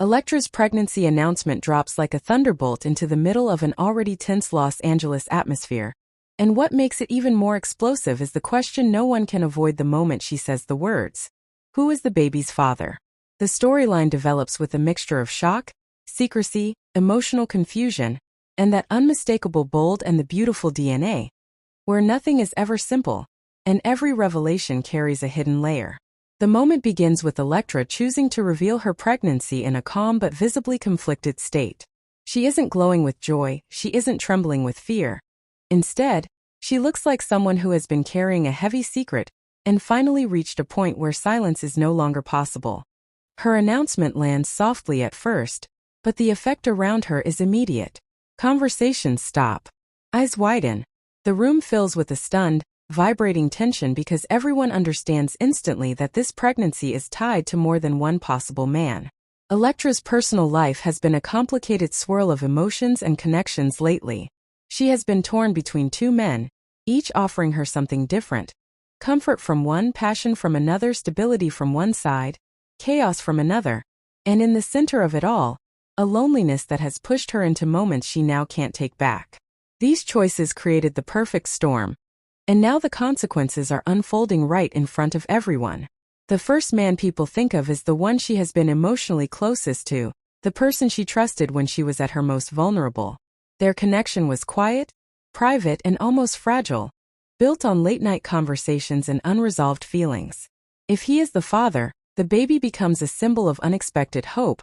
Electra's pregnancy announcement drops like a thunderbolt into the middle of an already tense Los Angeles atmosphere. And what makes it even more explosive is the question no one can avoid the moment she says the words. Who is the baby's father? The storyline develops with a mixture of shock, secrecy, emotional confusion, and that unmistakable bold and the beautiful DNA, where nothing is ever simple, and every revelation carries a hidden layer. The moment begins with Electra choosing to reveal her pregnancy in a calm but visibly conflicted state. She isn't glowing with joy, she isn't trembling with fear. Instead, she looks like someone who has been carrying a heavy secret and finally reached a point where silence is no longer possible. Her announcement lands softly at first, but the effect around her is immediate. Conversations stop. Eyes widen. The room fills with a stunned, vibrating tension because everyone understands instantly that this pregnancy is tied to more than one possible man. Electra's personal life has been a complicated swirl of emotions and connections lately. She has been torn between two men, each offering her something different. Comfort from one, passion from another, stability from one side, chaos from another, and in the center of it all, a loneliness that has pushed her into moments she now can't take back. These choices created the perfect storm. And now the consequences are unfolding right in front of everyone. The first man people think of is the one she has been emotionally closest to, the person she trusted when she was at her most vulnerable. Their connection was quiet, private, and almost fragile, built on late-night conversations and unresolved feelings. If he is the father, the baby becomes a symbol of unexpected hope,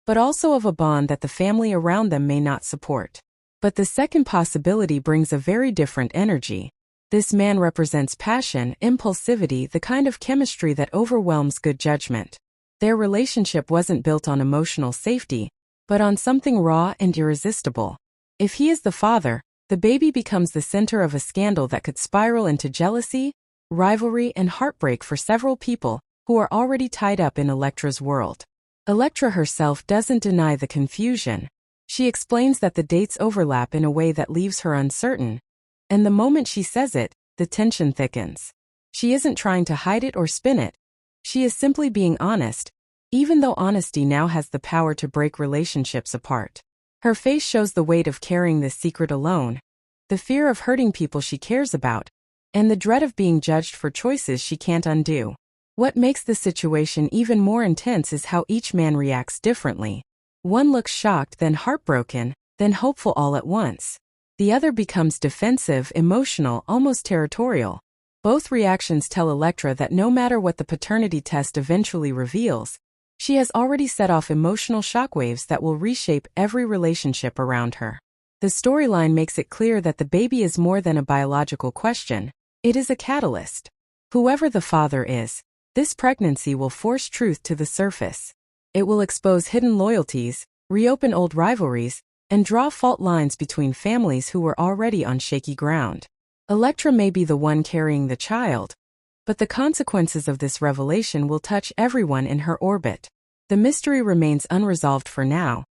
but also of a bond that the family around them may not support. But the second possibility brings a very different energy. This man represents passion, impulsivity, the kind of chemistry that overwhelms good judgment. Their relationship wasn't built on emotional safety, but on something raw and irresistible. If he is the father, the baby becomes the center of a scandal that could spiral into jealousy, rivalry, and heartbreak for several people who are already tied up in Electra's world. Electra herself doesn't deny the confusion. She explains that the dates overlap in a way that leaves her uncertain. And the moment she says it, the tension thickens. She isn't trying to hide it or spin it. She is simply being honest, even though honesty now has the power to break relationships apart. Her face shows the weight of carrying this secret alone, the fear of hurting people she cares about, and the dread of being judged for choices she can't undo. What makes the situation even more intense is how each man reacts differently. One looks shocked, then heartbroken, then hopeful all at once. The other becomes defensive, emotional, almost territorial. Both reactions tell Electra that no matter what the paternity test eventually reveals, she has already set off emotional shockwaves that will reshape every relationship around her. The storyline makes it clear that the baby is more than a biological question. It is a catalyst. Whoever the father is, this pregnancy will force truth to the surface. It will expose hidden loyalties, reopen old rivalries, and draw fault lines between families who were already on shaky ground. Electra may be the one carrying the child, but the consequences of this revelation will touch everyone in her orbit. The mystery remains unresolved for now,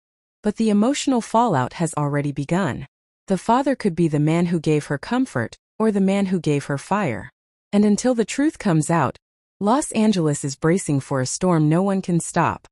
but the emotional fallout has already begun. The father could be the man who gave her comfort, or the man who gave her fire. And until the truth comes out, Los Angeles is bracing for a storm no one can stop.